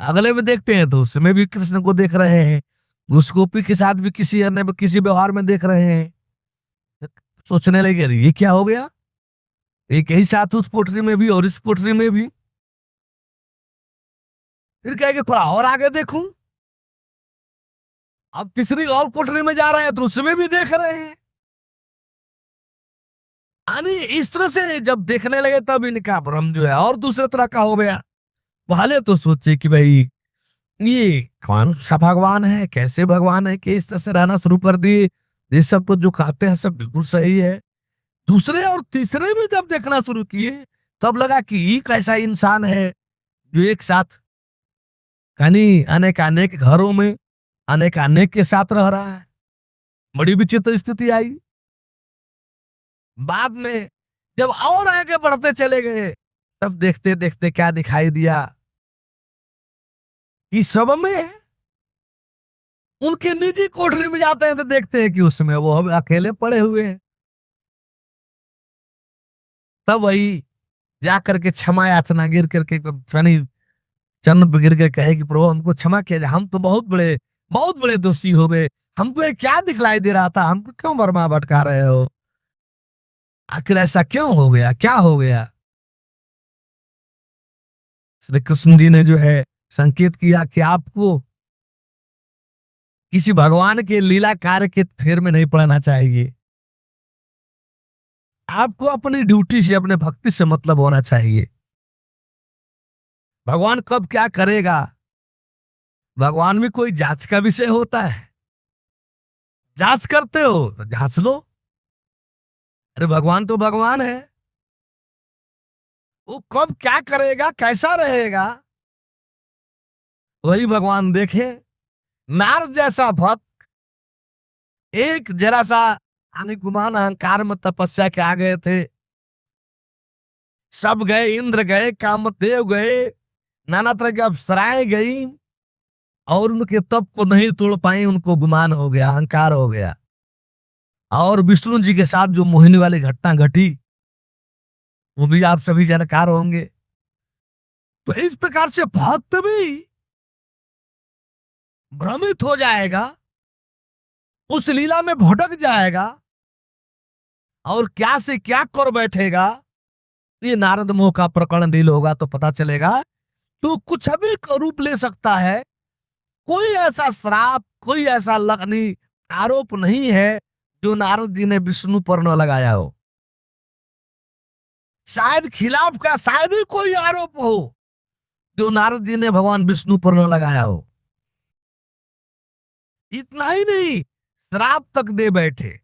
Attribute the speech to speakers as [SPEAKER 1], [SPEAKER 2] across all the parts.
[SPEAKER 1] अगले में देखते हैं तो उसमें भी कृष्ण को देख रहे हैं, उस गोपी के साथ भी किसी अन्य किसी व्यवहार में देख रहे हैं। सोचने लगे अरे ये क्या हो गया, एक ही साथ उस पोटरी में भी और इस पोटरी में भी। फिर कहेंगे थोड़ा और आगे देखूं, अब तीसरी और कोठरी में जा रहे हैं तो उसमें भी देख रहे हैं। यानी इस तरह से जब देखने लगे तब इनका भ्रम जो है और दूसरे तरह का हो गया। पहले तो सोचे कि भाई ये कौन सा भगवान है, कैसे भगवान है कि इस तरह से रहना शुरू कर दिए, ये सब तो जो खाते हैं सब बिल्कुल सही है। दूसरे और तीसरे में जब देखना शुरू किए तब लगा कि ये कैसा इंसान है जो एक साथ कहीं अनेक अनेक घरों में अनेक अनेक के साथ रह रहा है। बड़ी विचित्र स्थिति आई। बाद में जब और आगे बढ़ते चले गए तब देखते देखते क्या दिखाई दिया कि सब में उनके निजी कोठरी में जाते हैं तो देखते हैं कि उसमें वो हम अकेले पड़े हुए हैं। तब वही जा करके क्षमा याचना गिर करके यानी चरण पे गिर के कहे कि प्रभु हमको क्षमा किया जाए, हम तो बहुत बड़े दोषी हो गए, हमको ये क्या दिखलाई दे रहा था, हमको क्यों बर्मा भटका रहे हो, आखिर ऐसा क्यों हो गया, क्या हो गया। श्री कृष्ण जी ने जो है संकेत किया कि आपको किसी भगवान के लीला कार्य के फेर में नहीं पड़ना चाहिए, आपको अपनी ड्यूटी से अपने भक्ति से मतलब होना चाहिए। भगवान कब क्या करेगा, भगवान में कोई जांच का विषय होता है। जांच करते हो तो जांच लो, अरे भगवान तो भगवान है, वो कब क्या करेगा कैसा रहेगा वही भगवान देखे। नारद जैसा भक्त एक जरा सा गुमान अहंकार में तपस्या के आ गए थे, सब गए, इंद्र गए, कामदेव गए, नाना तरह की अप्सराएं गई और उनके तप को नहीं तोड़ पाई, उनको गुमान हो गया, अहंकार हो गया। और विष्णु जी के साथ जो मोहिनी वाली घटना घटी वो भी आप सभी जानकार होंगे। तो इस प्रकार से भक्त भी भ्रमित हो जाएगा, उस लीला में भटक जाएगा और क्या से क्या कर बैठेगा। ये नारद मोह का प्रकरण डील होगा तो पता चलेगा। तो कुछ भी रूप ले सकता है, कोई ऐसा श्राप कोई ऐसा लगनी आरोप नहीं है जो नारद जी ने विष्णु पर न लगाया हो। शायद खिलाफ का शायद ही कोई आरोप हो जो नारद जी ने भगवान विष्णु पर न लगाया हो। इतना ही नहीं, श्राप तक दे बैठे।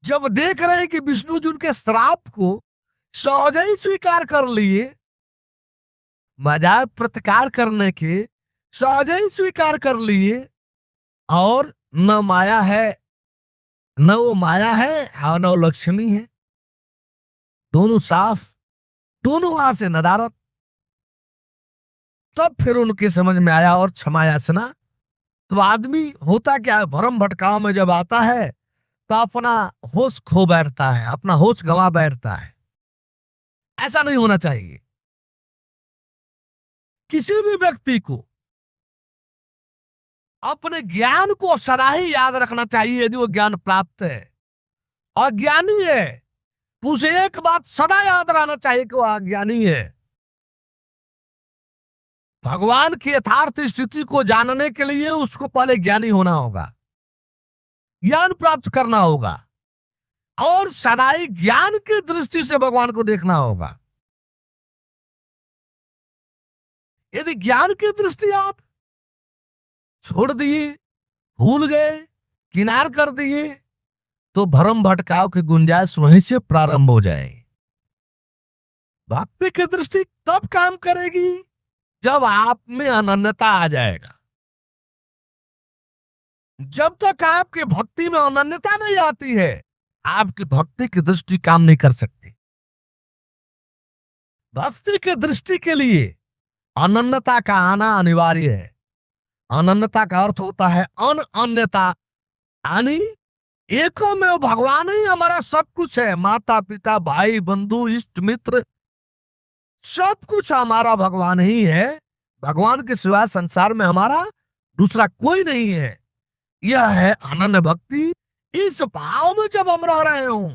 [SPEAKER 1] जब देख रहे हैं कि विष्णु जी उनके श्राप को सहज ही स्वीकार कर लिए, मजाक प्रतिकार करने के सहज ही स्वीकार कर लिए, और न माया है, न वो माया है और न वो लक्ष्मी है, दोनों साफ, दोनों वहां से नदारत। तब फिर उनके समझ में आया और क्षमा याचना। तो आदमी होता क्या है, भ्रम भटकाव में जब आता है तो अपना होश खो बैठता है, अपना होश गंवा बैठता है। ऐसा नहीं होना चाहिए। किसी भी व्यक्ति को अपने ज्ञान को सदा ही याद रखना चाहिए यदि वो ज्ञान प्राप्त है और ज्ञानी है तो उसे एक बात सदा याद रहना चाहिए कि वो अज्ञानी है। भगवान की यथार्थ स्थिति को जानने के लिए उसको पहले ज्ञानी होना होगा, ज्ञान प्राप्त करना होगा और सदाई ज्ञान की दृष्टि से भगवान को देखना होगा। यदि ज्ञान की दृष्टि आप छोड़ दिए, भूल गए, किनार कर दिए तो भ्रम भटकाव की गुंजाइश वहीं से प्रारंभ हो जाएगी। भक्ति की दृष्टि तब काम करेगी जब आप में अनन्यता आ जाएगा। जब तक आपकी भक्ति में अनन्यता नहीं आती है आपकी भक्ति की दृष्टि काम नहीं कर सकती। भक्ति की दृष्टि के लिए अनन्यता का आना अनिवार्य है। अनन्यता का अर्थ होता है अन्यता, यानी एको में भगवान ही हमारा सब कुछ है, माता पिता भाई बंधु इष्ट मित्र सब कुछ हमारा भगवान ही है। भगवान के सिवा संसार में हमारा दूसरा कोई नहीं है। यह है अनन्य भक्ति। इस भाव में जब हम रह रहे हो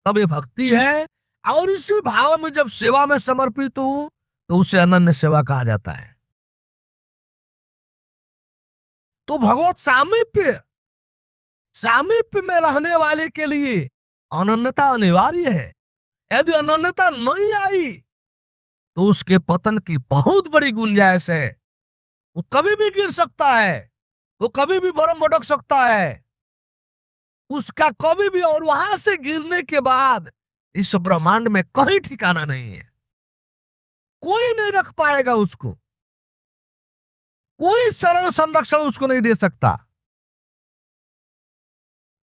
[SPEAKER 1] तब ये भक्ति है, और इसी भाव में जब सेवा में समर्पित हूं तो उसे अनन्य सेवा कहा जाता है। तो भगवत सामीप्य, सामीप्य में रहने वाले के लिए अनन्यता अनिवार्य है। यदि अनन्यता नहीं आई तो उसके पतन की बहुत बड़ी गुंजाइश है। वो कभी भी गिर सकता है, वो कभी भी भरम भटक सकता है उसका कभी भी, और वहां से गिरने के बाद इस ब्रह्मांड में कहीं ठिकाना नहीं है। कोई नहीं रख पाएगा उसको, कोई शरण संरक्षण उसको नहीं दे सकता,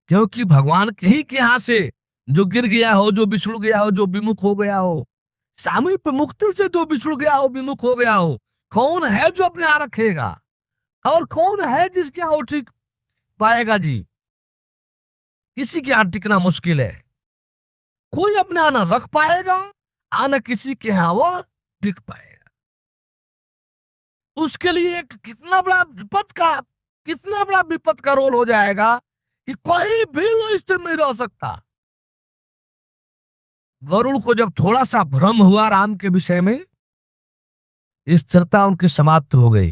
[SPEAKER 1] क्योंकि भगवान के ही के यहां से जो गिर गया हो, जो बिछुड़ गया हो, जो विमुख हो गया हो, सामीप्य मुक्ति से जो बिछुड़ गया हो, विमुख हो गया हो, कौन है जो अपने यहां रखेगा, और कौन है जिसके यहां वो ठीक पाएगा जी? किसी के यहां टिकना मुश्किल है। कोई अपने यहां ना रख पाएगा, आना किसी के यहां वो टिक पाएगा। उसके लिए एक कितना बड़ा विपद का रोल हो जाएगा कि कहीं भी वो स्थिर नहीं रह सकता। वरुण को जब थोड़ा सा भ्रम हुआ राम के विषय में, स्थिरता उनकी समाप्त हो गई।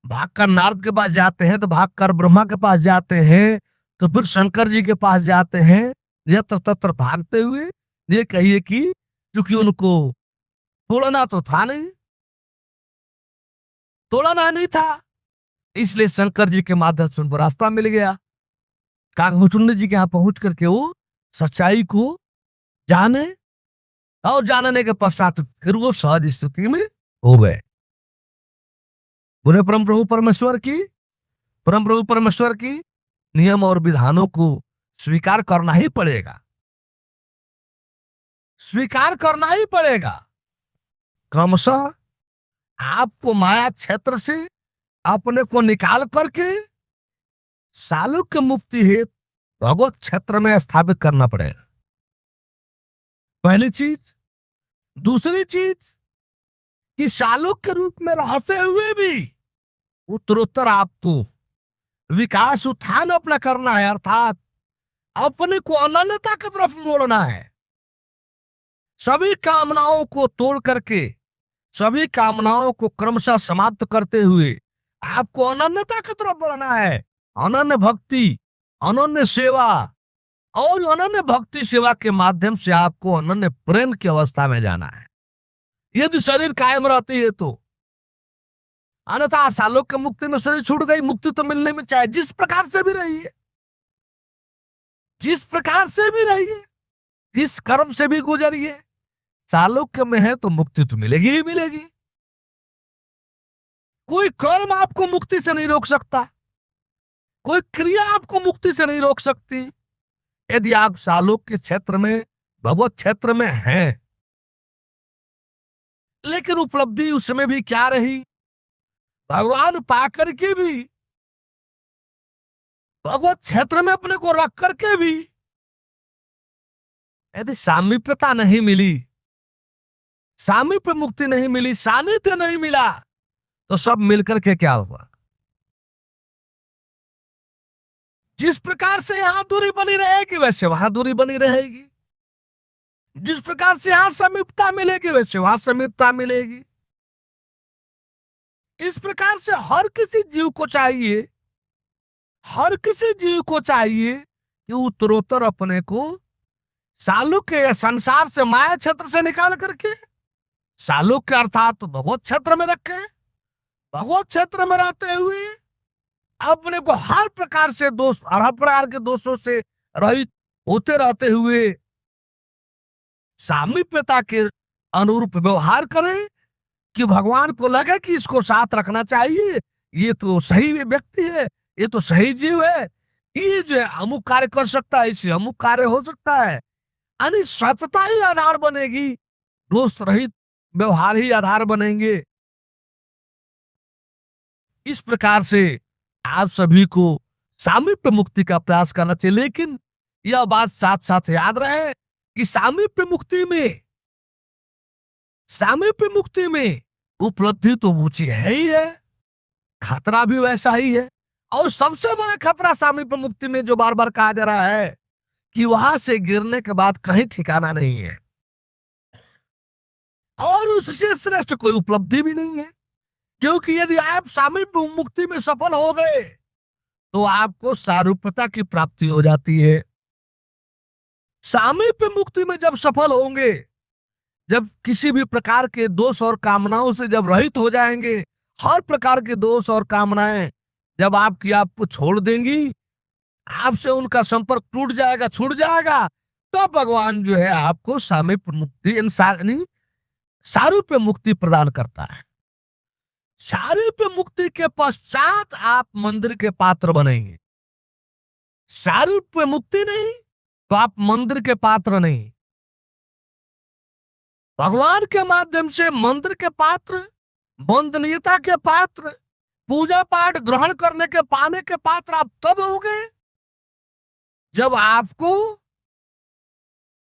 [SPEAKER 1] भागकर नारद के पास जाते हैं, तो भागकर ब्रह्मा के पास जाते हैं, तो फिर शंकर जी के पास जाते हैं, यत्र तत्र भागते हुए। ये कहिए कि क्योंकि उनको तोड़ना तो था नहीं, तोड़ना नहीं था, इसलिए शंकर जी के माध्यम से उनको रास्ता मिल गया। काकभूषुंड जी के यहाँ पहुंच करके वो सच्चाई को जाने, और जानने के पश्चात फिर वो सहज स्थिति में हो गए। बोले परम प्रभु परमेश्वर की नियम और विधानों को स्वीकार करना ही पड़ेगा, स्वीकार करना ही पड़ेगा। क्रमशः आपको माया क्षेत्र से अपने को निकाल करके सालोक्य मुक्ति हेतु भगवत क्षेत्र में स्थापित करना पड़ेगा, पहली चीज। दूसरी चीज कि सालोक्य रूप में रहते हुए भी उत्तरोत्तर आपको विकास उत्थान अपना करना है, अर्थात अपने को अनन्यता की तरफ मोड़ना है। सभी कामनाओं को तोड़ करके, सभी कामनाओं को क्रमशः समाप्त करते हुए आपको अनन्यता की तरफ बढ़ना है। अनन्य भक्ति, अनन्य सेवा, और अनन्य भक्ति सेवा के माध्यम से आपको अनन्य प्रेम की अवस्था में जाना है, यदि शरीर कायम रहती है तो। अन्यथा सालोक्य मुक्ति में शरीर छूट गई, मुक्ति तो मिलने में चाहे जिस प्रकार से भी रहिए, जिस प्रकार से भी रहिए, जिस कर्म से भी गुजरिए, सालोक्य में है तो मुक्ति तो मिलेगी ही मिलेगी। कोई कर्म आपको मुक्ति से नहीं रोक सकता, कोई क्रिया आपको मुक्ति से नहीं रोक सकती, यदि आप सालोक्य क्षेत्र में, भगवत क्षेत्र में हैं। लेकिन उपलब्धि उसमें भी क्या रही, भगवान पाकर के भी, भगवत क्षेत्र में अपने को रख करके भी, यदि सामीप्यता नहीं मिली, सामीप्य मुक्ति नहीं मिली, सानिध्य नहीं मिला, तो सब मिलकर के क्या हुआ? जिस प्रकार से यहां दूरी बनी रहेगी वैसे वहां दूरी बनी रहेगी, जिस प्रकार से यहां समीपता मिलेगी वैसे वहां समीपता मिलेगी। इस प्रकार से हर किसी जीव को चाहिए, हर किसी जीव को चाहिए कि उत्तरोत्तर अपने को सालोक्य संसार से, माया क्षेत्र से निकाल करके सालोक्य अर्थात भगवत क्षेत्र में रखे। भगवत क्षेत्र में रहते हुए अपने को हर प्रकार से दोष, हर प्रकार के दोषों से रहित होते रहते हुए सामीप्यता के अनुरूप व्यवहार करें, कि भगवान को लगे कि इसको साथ रखना चाहिए, ये तो सही व्यक्ति है, ये तो सही जीव है, ये जो अमुक कार्य कर सकता है, इससे अमुक कार्य हो सकता है। यानी सतता ही आधार बनेगी, दोष रहित व्यवहार ही आधार बनेंगे। इस प्रकार से आप सभी को सामीप्य मुक्ति का प्रयास करना चाहिए। लेकिन यह बात साथ साथ याद रहे कि सामीप्य मुक्ति में सामीप्य मुक्ति में उपलब्धि तो ऊंची है ही है, खतरा भी वैसा ही है। और सबसे बड़ा खतरा सामीप्य मुक्ति में जो बार बार कहा जा रहा है कि वहां से गिरने के बाद कहीं ठिकाना नहीं है, और उससे श्रेष्ठ कोई उपलब्धि भी नहीं है। क्योंकि यदि आप सामीप्य मुक्ति में सफल हो गए तो आपको सारूप्यता की प्राप्ति हो जाती है। सामीप्य मुक्ति में जब सफल होंगे, जब किसी भी प्रकार के दोष और कामनाओं से जब रहित हो जाएंगे, हर प्रकार के दोष और कामनाएं जब आपको छोड़ देंगी, आपसे उनका संपर्क टूट जाएगा, छूट जाएगा, तो भगवान जो है आपको सामीप्य मुक्ति यानी सारूप्य मुक्ति प्रदान करता है। सारूप्य मुक्ति के पश्चात आप मंदिर के पात्र बनेंगे। सारूप्य मुक्ति नहीं तो आप मंदिर के पात्र नहीं। भगवान के माध्यम से मंदिर के पात्र, वंदनीयता के पात्र, पूजा पाठ ग्रहण करने के पाने के पात्र आप तब होंगे जब आपको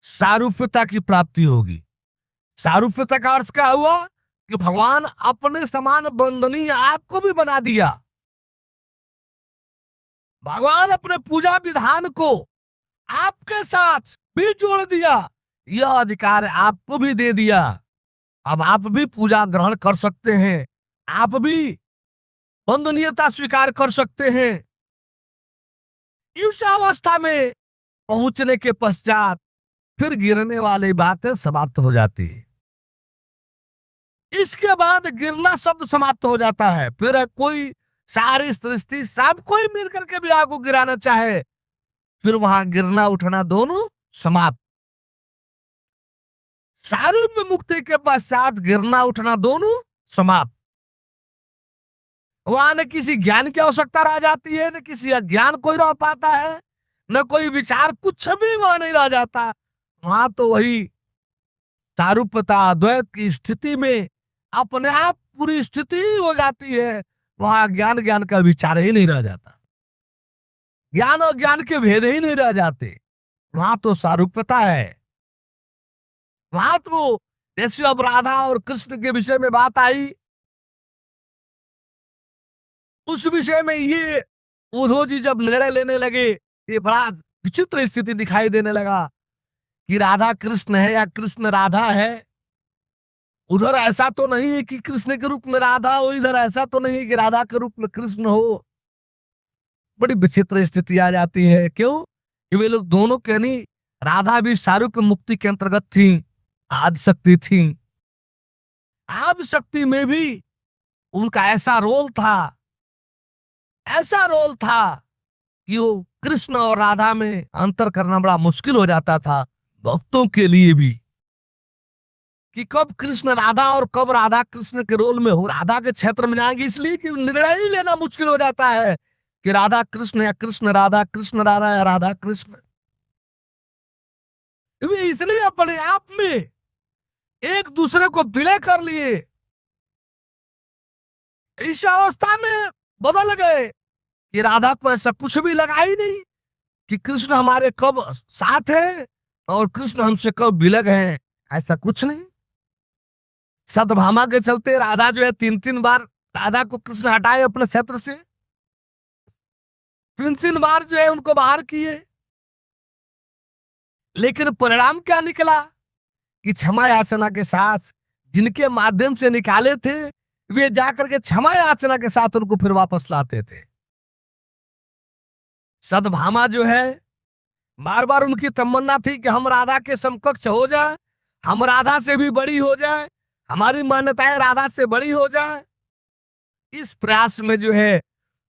[SPEAKER 1] सारूप्यता की प्राप्ति होगी। सारूप्यता का अर्थ क्या हुआ कि भगवान अपने समान वंदनीय आपको भी बना दिया। भगवान अपने पूजा विधान को आपके साथ भी जोड़ दिया, यह अधिकार आपको भी दे दिया। अब आप भी पूजा ग्रहण कर सकते हैं, आप भी वंदनीयता स्वीकार कर सकते हैं। इस अवस्था में पहुंचने के पश्चात फिर गिरने वाली बातें समाप्त हो जाती है। इसके बाद गिरना शब्द समाप्त हो जाता है। फिर कोई सारी सृष्टि सब कोई मिलकर के भी आपको गिराना चाहे, फिर वहां गिरना उठना दोनों समाप्त। सारूप्य मुक्ति के पश्चात गिरना उठना दोनों समाप्त। वहां न किसी ज्ञान की आवश्यकता रह जाती है, न किसी अज्ञान कोई रह पाता है, न कोई विचार, कुछ भी वहां नहीं रह जाता। वहां तो वही सारूप्यता अद्वैत की स्थिति में अपने आप पूरी स्थिति ही हो जाती है। वहां ज्ञान का विचार ही नहीं रह जाता, ज्ञान और ज्ञान के भेद ही नहीं रह जाते। वहां तो सारूप्यता है। वहां तो जैसे अब राधा और कृष्ण के विषय में बात आई, उस विषय में ये उद्धव जी जब निर्णय लेने लगे, ये बड़ा विचित्र स्थिति दिखाई देने लगा कि राधा कृष्ण है या कृष्ण राधा है। उधर ऐसा तो नहीं है कि कृष्ण के रूप में राधा हो, इधर ऐसा तो नहीं है कि राधा के रूप में कृष्ण हो। बड़ी विचित्र स्थिति आ जाती है। क्यों? कि वे लोग दोनों के नहीं, राधा भी सारूप्य मुक्ति के अंतर्गत थी, आदि शक्ति थी। आदि शक्ति में भी उनका ऐसा रोल था कि वो कृष्ण और राधा में अंतर करना बड़ा मुश्किल हो जाता था भक्तों के लिए भी, कि कब कृष्ण राधा और कब राधा कृष्ण के रोल में हो। राधा के क्षेत्र में जाएंगे इसलिए कि निर्णय ही लेना मुश्किल हो जाता है कि राधा कृष्ण या कृष्ण राधा, कृष्ण राधा या राधा कृष्ण। इसलिए अपने आप में एक दूसरे को विलय कर लिए, इस अवस्था में बदल गए कि राधा को ऐसा कुछ भी लगा ही नहीं कि कृष्ण हमारे कब साथ है और कृष्ण हमसे कब विलग हैं, ऐसा कुछ नहीं। सतभामा के चलते राधा जो है 3 बार राधा को कृष्ण हटाए अपने क्षेत्र से, 3 बार जो है उनको बाहर किए। लेकिन परिणाम क्या निकला कि क्षमा याचना के साथ जिनके माध्यम से निकाले थे, वे जाकर के क्षमा याचना के साथ उनको फिर वापस लाते थे। सतभामा जो है बार बार उनकी तमन्ना थी कि हम राधा के समकक्ष हो जाए, हम राधा से भी बड़ी हो जाए, हमारी मान्यताएं राधा से बड़ी हो जाए। इस प्रयास में जो है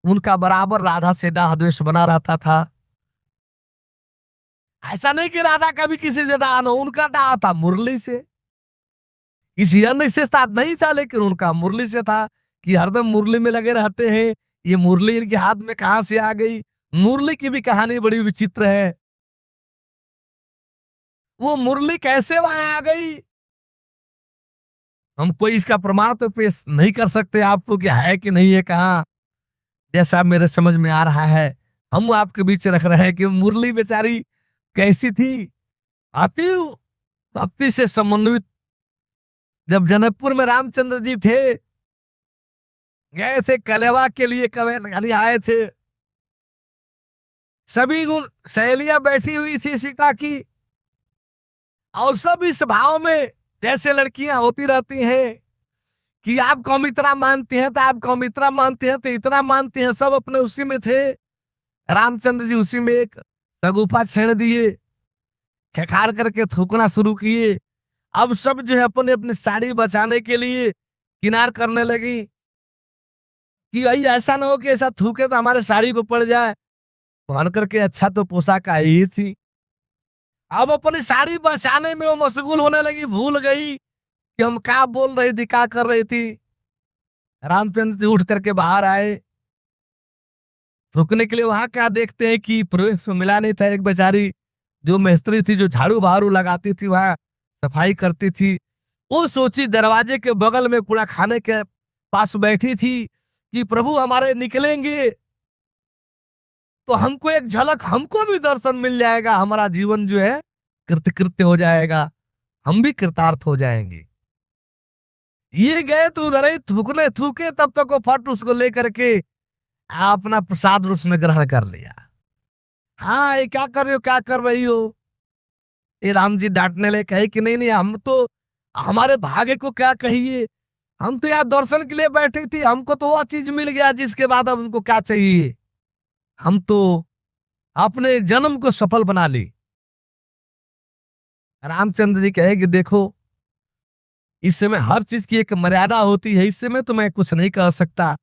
[SPEAKER 1] उनका बराबर राधा से दाह द्वेष बना रहता था। ऐसा नहीं कि राधा का भी किसी से दाह न, उनका दाह था मुरली से, किसी अन्य से साथ नहीं था, लेकिन उनका मुरली से था कि हरदम मुरली में लगे रहते हैं। ये मुरली इनके हाथ में कहां से आ गई? मुरली की भी कहानी बड़ी विचित्र है। वो मुरली कैसे वहां आ गई, हम कोई इसका प्रमाण तो पेश नहीं कर सकते आपको कि है कि नहीं है कहाँ। जैसा मेरे समझ में आ रहा है हम आपके बीच रख रहे हैं कि मुरली बेचारी कैसी थी, अति भक्ति से समन्वित जब जनकपुर में रामचंद्र जी थे, गए थे कलेवा के लिए, कवे यानी आए थे, सभी सहेलियां बैठी हुई थी सीता की, और सब इस भाव में, जैसे लड़कियां होती रहती हैं कि आपको हम इतना मानते हैं, तो आपको हम इतना मानते हैं, तो इतना मानते हैं, सब अपने उसी में थे। रामचंद्र जी उसी में एक शगुफा छेड़ दिए, खखार करके थूकना शुरू किए। अब सब जो है अपने अपनी साड़ी बचाने के लिए किनार करने लगी कि भाई ऐसा ना हो कि ऐसा थूके तो हमारे साड़ी को पड़ जाए। पहन करके अच्छा तो पोशाक आई ही थी, अब अपनी साड़ी बचाने में वो मशगूल होने लगी, भूल गई कि हम क्या बोल रही थी, क्या कर रही थी। रामचंद्र जी उठ करके बाहर आए, रुकने के लिए। वहां क्या देखते हैं कि प्रवेश में मिला नहीं था एक बेचारी जो मिस्त्री थी, जो झाड़ू बहारू लगाती थी, वहां सफाई करती थी। वो सोची दरवाजे के बगल में कूड़ा खाने के पास बैठी थी कि प्रभु हमारे निकलेंगे तो हमको एक झलक, हमको भी दर्शन मिल जाएगा, हमारा जीवन जो है कृतकृत्य हो जाएगा, हम भी कृतार्थ हो जाएंगे। ये गए तो उधर ही थूकने थूके, तब तक वो फट उसको लेकर के अपना प्रसाद उसने ग्रहण कर लिया। हाँ, ये क्या कर रहे हो, क्या कर रही हो? ये राम जी डांटने लगे, कहे कि नहीं नहीं, हम तो हमारे भाग्य को क्या कहिए, हम तो यहाँ दर्शन के लिए बैठे थे, हमको तो वो चीज मिल गया जिसके बाद अब उनको क्या चाहिए, हम तो अपने जन्म को सफल बना ली। रामचंद्र जी कहे कि देखो, इस समय हर चीज की एक मर्यादा होती है, इस समय तो मैं कुछ नहीं कह सकता,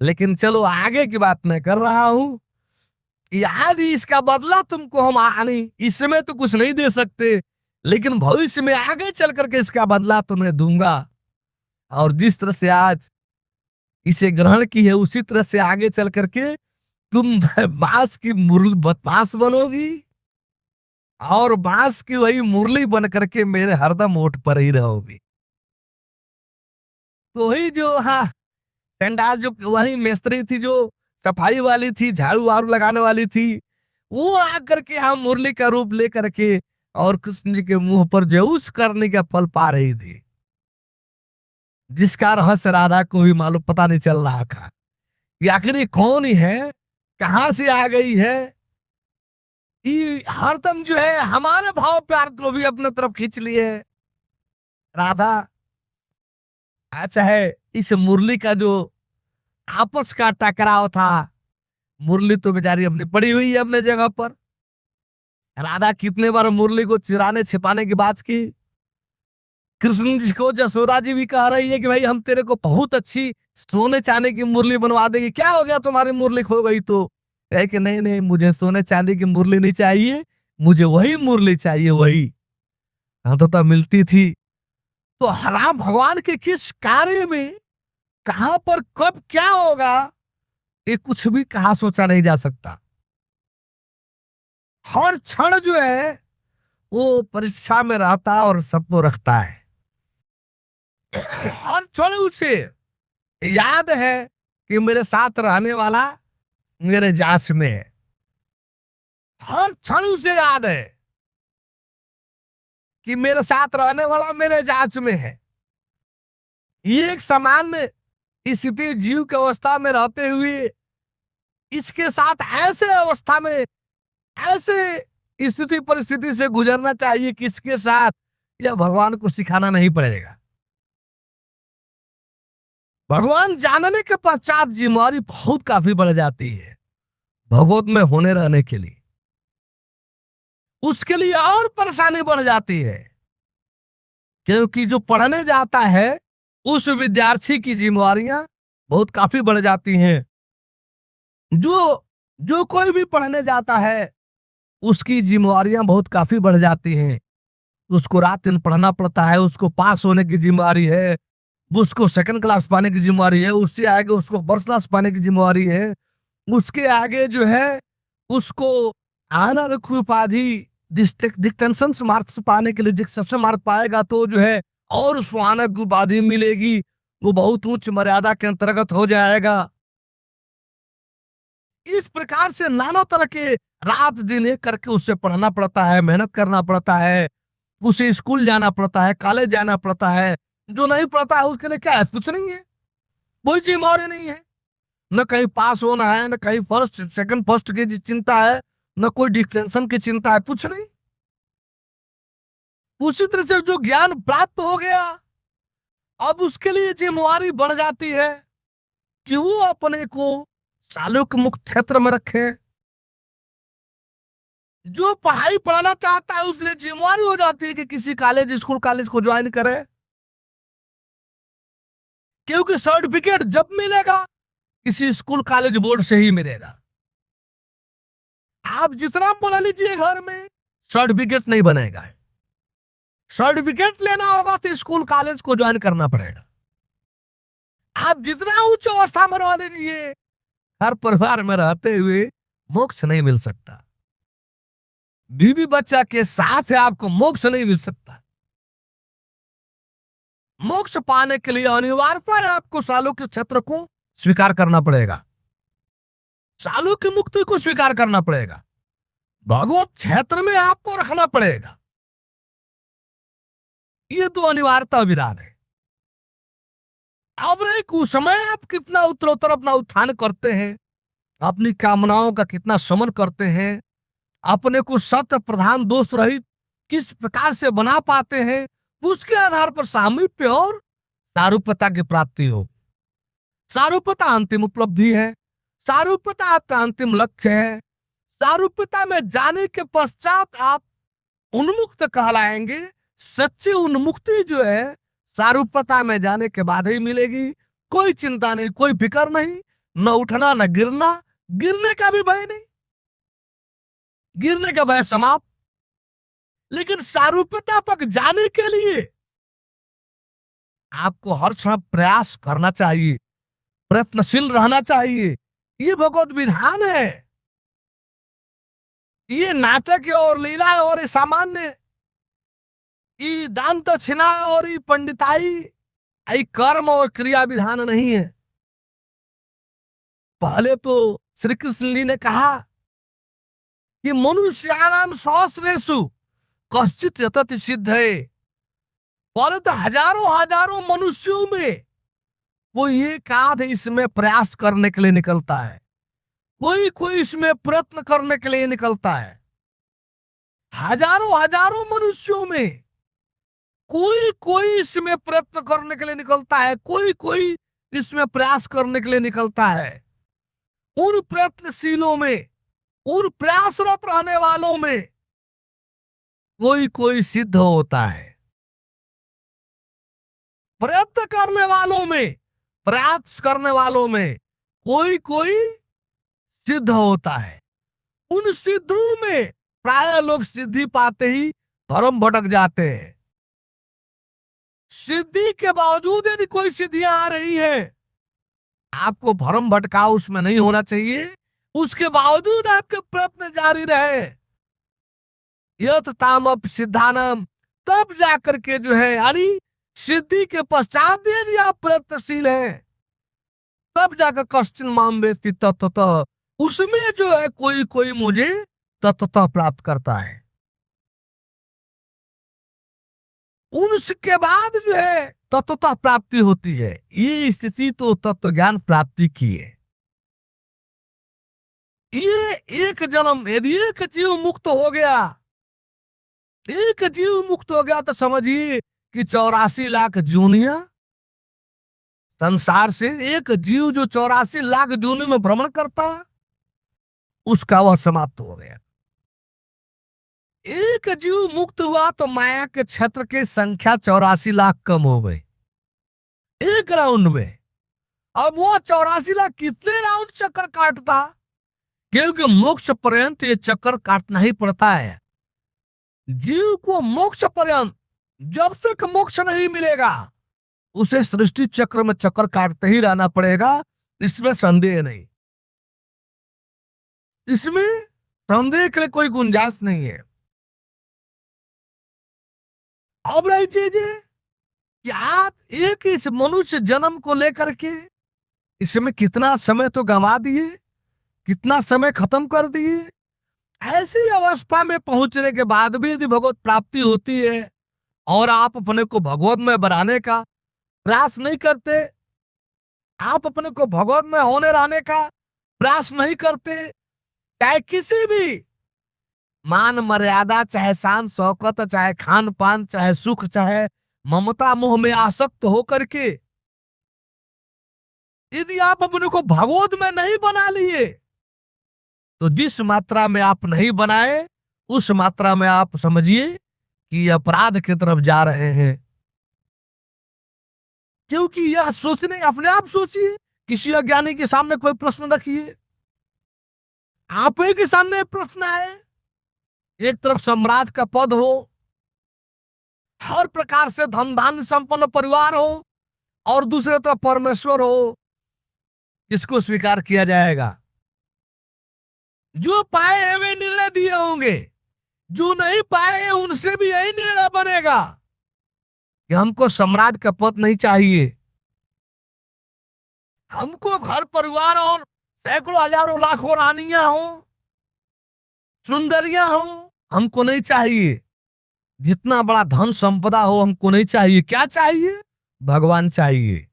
[SPEAKER 1] लेकिन चलो आगे की बात मैं कर रहा हूं कि आज इसका बदला तुमको हम आने इस समय तो कुछ नहीं दे सकते, लेकिन भविष्य में आगे चल करके इसका बदला तुम्हें दूंगा। और जिस तरह से आज इसे ग्रहण की है, उसी तरह से आगे चल करके तुम बांस की मुरली बांस बनोगी, और बांस की वही मुरली बन करके मेरे हरदम ओठ पर ही रहोगी। तो वही जो, हाँ, पंडाल जो वही मिस्त्री थी, जो सफाई वाली थी, झाड़ू वाड़ू लगाने वाली थी, वो आकर के हम मुरली का रूप लेकर के और कृष्ण जी के मुंह पर जयूस करने का फल पा रही थी, जिसका रहस्य राधा को भी मालूम पता नहीं चल रहा था कि आखिर ये कौन ही है, कहां से आ गई है। ये हरदम जो है हमारे भाव प्यार को भी अपने तरफ खींच लिए राधा। अच्छा है, इस मुरली का जो आपस का टकराव था, मुरली तो बेचारी अपनी पड़ी हुई है अपने जगह पर। राधा कितने बार मुरली को चुराने छिपाने की बात की। कृष्ण जी को जसोदा जी भी कह रही है कि भाई हम तेरे को बहुत अच्छी सोने चांदी की मुरली बनवा देंगे, क्या हो गया तुम्हारी मुरली खो गई तो? कहे कि नहीं नहीं, मुझे सोने चांदी की मुरली नहीं चाहिए, मुझे वही मुरली चाहिए, वही अंततः मिलती थी। तो राम भगवान के किस कार्य में, कहां पर, कब क्या होगा, ये कुछ भी कहा सोचा नहीं जा सकता। हर क्षण जो है वो परीक्षा में रहता है और सबको रखता है। हर क्षण उसे याद है कि मेरे साथ रहने वाला मेरे जांच में है। हर क्षण उसे याद है कि मेरे साथ रहने वाला मेरे जांच में है। ये एक सामान्य स्थिति जीव की अवस्था में रहते हुए इसके साथ ऐसे अवस्था में, ऐसे स्थिति परिस्थिति से गुजरना चाहिए कि इसके साथ यह भगवान को सिखाना नहीं पड़ेगा। भगवान जानने के पश्चात जिम्मेवारी बहुत काफी बढ़ जाती है भगवत में होने रहने के लिए, उसके लिए और परेशानी बढ़ जाती है, क्योंकि जो पढ़ने जाता है उस विद्यार्थी की जिम्मेवारियां बहुत काफी बढ़ जाती हैं। जो जो कोई भी पढ़ने जाता है उसकी जिम्मेवारियां बहुत काफी बढ़ जाती हैं। उसको रात दिन पढ़ना पड़ता है, उसको पास होने की जिम्मेवारी है, उसको सेकंड क्लास पाने की जिम्मेवारी है, उससे आगे उसको फर्स्ट क्लास पाने की जिम्मेवारी है, उसके आगे जो है उसको आनर उपाधि डिस्टिंक्शन मार्क्स पाने के लिए, सबसे मार्क्स पाएगा तो जो है और उसको आनर उपाधि मिलेगी, वो बहुत उच्च मर्यादा के अंतर्गत हो जाएगा। इस प्रकार से नाना तरह के रात दिन एक करके उससे पढ़ना पड़ता है, मेहनत करना पड़ता है, उसे स्कूल जाना पड़ता है, कॉलेज जाना पड़ता है, जो नहीं पढ़ता है उसके लिए क्या है, कुछ नहीं है, कोई जिम्मेवारी नहीं है। न कहीं पास होना है, न कहीं फर्स्ट सेकंड फर्स्ट की चिंता है, न कोई डिस्टिंक्शन की चिंता है, कुछ नहीं। उसी तरह से जो ज्ञान प्राप्त हो गया, अब उसके लिए जिम्मेवारी बढ़ जाती है कि वो अपने को सालोक मुक्त क्षेत्र में रखे। जो पढ़ाई पढ़ाना चाहता है उसके लिए जिम्मेवारी हो जाती है कि किसी कॉलेज स्कूल कॉलेज को ज्वाइन करे, क्योंकि सर्टिफिकेट जब मिलेगा किसी स्कूल कॉलेज बोर्ड से ही मिलेगा। आप जितना पढ़ा लीजिए घर में, सर्टिफिकेट नहीं बनेगा। सर्टिफिकेट लेना होगा तो स्कूल कॉलेज को ज्वाइन करना पड़ेगा। आप जितना उच्च अवस्था में रह लीजिए, हर परिवार में रहते हुए मोक्ष नहीं मिल सकता। बीवी बच्चा के साथ आपको मोक्ष नहीं मिल सकता। मोक्ष पाने के लिए अनिवार्य पर आपको सालों के क्षेत्र को स्वीकार करना पड़ेगा, सालों की मुक्ति को स्वीकार करना पड़ेगा, भगवत क्षेत्र में आपको रखना पड़ेगा। ये तो अनिवार्यता विधान है। अब एक उस समय आप कितना उत्तरोत्तर अपना उत्थान करते हैं, अपनी कामनाओं का कितना शमन करते हैं, अपने को सत्य प्रधान दोष रहित किस प्रकार से बना पाते हैं, उसके आधार पर सामीप्य और सारूप्यता की प्राप्ति हो। सारूप्यता अंतिम उपलब्धि है, सारूप्यता आपका अंतिम लक्ष्य है। सारूप्यता में जाने के पश्चात आप उन्मुक्त कहलाएंगे। सच्ची उन्मुक्ति जो है सारूप्यता में जाने के बाद ही मिलेगी। कोई चिंता नहीं, कोई फिक्र नहीं, न उठना न गिरना, गिरने का भी भय नहीं, गिरने का भय समाप्त। लेकिन सारूप्यता तक जाने के लिए आपको हर क्षण प्रयास करना चाहिए, प्रयत्नशील रहना चाहिए। ये भगवत विधान है। ये नाटक और लीला और सामान्य ये दान दक्षिणा और ये पंडिताई, ये कर्म और क्रिया विधान नहीं है। पहले तो श्री कृष्ण जी ने कहा कि मनुष्याणाम सहस्रेषु कश्चित् यतति सिद्धये। पहले तो हजारों हजारों मनुष्यों में कोई एक आध इसमें प्रयास करने के लिए निकलता है, कोई इसमें प्रयत्न करने के लिए निकलता है। हजारों हजारों मनुष्यों में कोई इसमें प्रयत्न करने के लिए निकलता है, कोई इसमें प्रयास करने के लिए निकलता है। उन प्रयत्नशीलों में, उन प्रयासरत रहने वालों में कोई सिद्ध होता है। प्रयत्न करने वालों में, प्रयास करने वालों में कोई सिद्ध होता है। उन सिद्धों में प्राय लोग सिद्धि पाते ही धर्म भटक जाते हैं। सिद्धि के बावजूद यदि कोई सिद्धियां आ रही है, आपको भ्रम भटकाव उसमें नहीं होना चाहिए। उसके बावजूद आपके प्रयत्न जारी रहे, यथ तामप सिद्धानम, तब जाकर के जो है यानी सिद्धि के पश्चात यदि आप प्रयत्नशील हैं, तब जाकर कश्चिन माम वेत्ति तत्ततः, उसमें जो है कोई मुझे तत्ततः प्राप्त करता है। उसके बाद जो है तत्वतः प्राप्ति होती है। ये स्थिति तो तत्व ज्ञान प्राप्ति की है। ये एक जन्म, यदि एक जीव मुक्त हो गया, एक जीव मुक्त हो गया तो समझिए कि 84 लाख जूनियां संसार से, एक जीव जो 84 लाख जूनी में भ्रमण करता उसका वह समाप्त हो गया। एक जीव मुक्त हुआ तो माया के क्षेत्र की संख्या 84 लाख कम हो गई एक राउंड में। अब वो 84 लाख कितने राउंड चक्कर काटता, क्योंकि मोक्ष पर्यंत ये चक्कर काटना ही पड़ता है। जीव को मोक्ष पर्यंत जब तक मोक्ष नहीं मिलेगा उसे सृष्टि चक्र में चक्कर काटते ही रहना पड़ेगा, इसमें संदेह नहीं, इसमें संदेह के लिए कोई गुंजाइश नहीं है। अब रही चीजें कि आप एक इस मनुष्य जन्म को लेकर के इसमें कितना समय तो गंवा दिए, कितना समय खत्म कर दिए। ऐसी अवस्था में पहुंचने के बाद भी यदि भगवत प्राप्ति होती है और आप अपने को भगवत में बनाने का प्रयास नहीं करते, आप अपने को भगवत में होने रहने का प्रयास नहीं करते, चाहे किसी भी मान मर्यादा, चाहे शान शौकत, चाहे खान पान, चाहे सुख, चाहे ममता मोह में आसक्त होकर के यदि आप अपने को भगवत में नहीं बना लिए, तो जिस मात्रा में आप नहीं बनाए उस मात्रा में आप समझिए कि अपराध की तरफ जा रहे हैं। क्योंकि यह सोचने, अपने आप सोचिए, किसी अज्ञानी के सामने कोई प्रश्न रखिए, आप ही के सामने प्रश्न है, एक तरफ सम्राट का पद हो, हर प्रकार से धन धान्य संपन्न परिवार हो, और दूसरे तरफ परमेश्वर हो, इसको स्वीकार किया जाएगा? जो पाए हैं वे निर्णय दिए होंगे, जो नहीं पाए हैं उनसे भी यही निर्णय बनेगा कि हमको सम्राट का पद नहीं चाहिए, हमको घर परिवार और सैकड़ों हजारों लाखों रानियां हो, सुंदरियां हो, हमको नहीं चाहिए, जितना बड़ा धन संपदा हो हमको नहीं चाहिए। क्या चाहिए? भगवान चाहिए।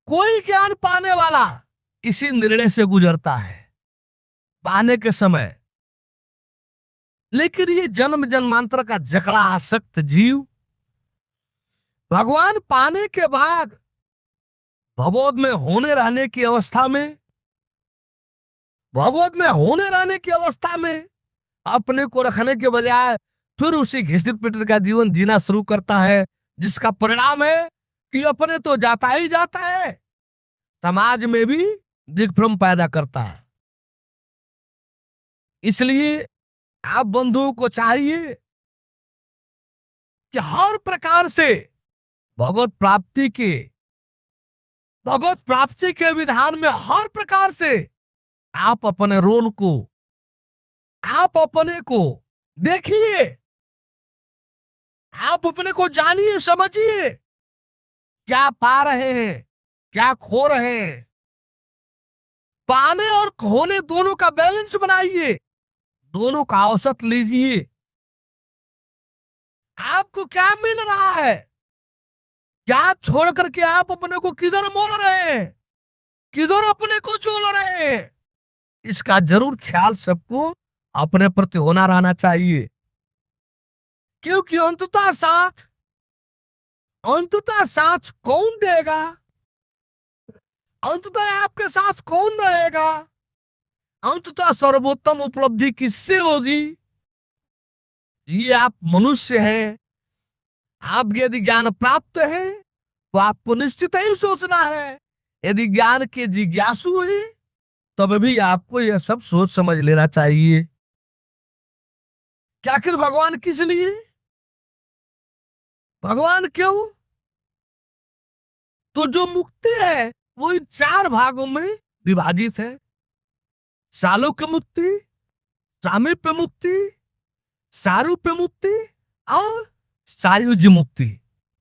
[SPEAKER 1] कोई ज्ञान पाने वाला इसी निर्णय से गुजरता है पाने के समय। लेकिन ये जन्म जन्मांतर का जकड़ा आसक्त जीव भगवान पाने के बाद भगवत में होने रहने की अवस्था में, भगवत में होने रहने की अवस्था में अपने को रखने के बजाय फिर उसी घिसट पिटर का जीवन जीना शुरू करता है, जिसका परिणाम है कि अपने तो जाता ही जाता है, समाज में भी दिग्भ्रम पैदा करता है। इसलिए आप बंधुओं को चाहिए कि हर प्रकार से भगवत प्राप्ति के विधान में हर प्रकार से आप अपने रोल को, आप अपने को देखिए, आप अपने को जानिए, समझिए, क्या पा रहे हैं, क्या खो रहे हैं। पाने और खोने दोनों का बैलेंस बनाइए, दोनों का औसत लीजिए। आपको क्या मिल रहा है, क्या छोड़ करके आप अपने को किधर मोड़ रहे हैं, किधर अपने को जोड़ रहे हैं, इसका जरूर ख्याल सबको अपने प्रति होना रहना चाहिए। क्योंकि अंततः साथ कौन देगा, अंततः आपके साथ कौन रहेगा, अंततः सर्वोत्तम उपलब्धि किससे होगी? ये आप मनुष्य हैं, आप यदि ज्ञान प्राप्त है तो आपको निश्चित ही सोचना है, यदि ज्ञान के जिज्ञासु है तब भी आपको यह सब सोच समझ लेना चाहिए कि आखिर भगवान किस लिए, भगवान क्यों? तो जो मुक्ति है वो इन 4 भागों में विभाजित है। सालोक्य मुक्ति, सामीप्य मुक्ति, सारूप्य मुक्ति और सायुज्य मुक्ति।